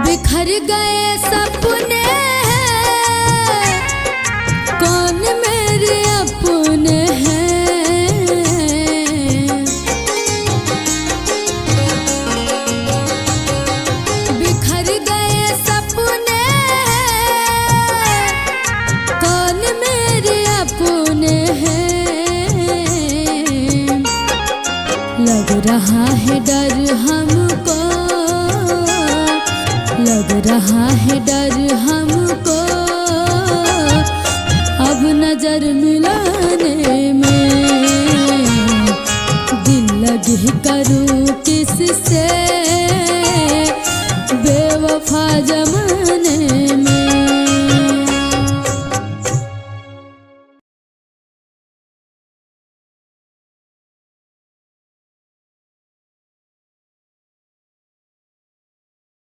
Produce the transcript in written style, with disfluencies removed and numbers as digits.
बिखर गए सपने हैं, कौन मेरे अपने हैं। बिखर गए सपने हैं, कौन मेरे अपने हैं। लग रहा है डर हमको, लग रहा है डर हमको, अब नजर मिलाने में। दिल लगी करूं किससे,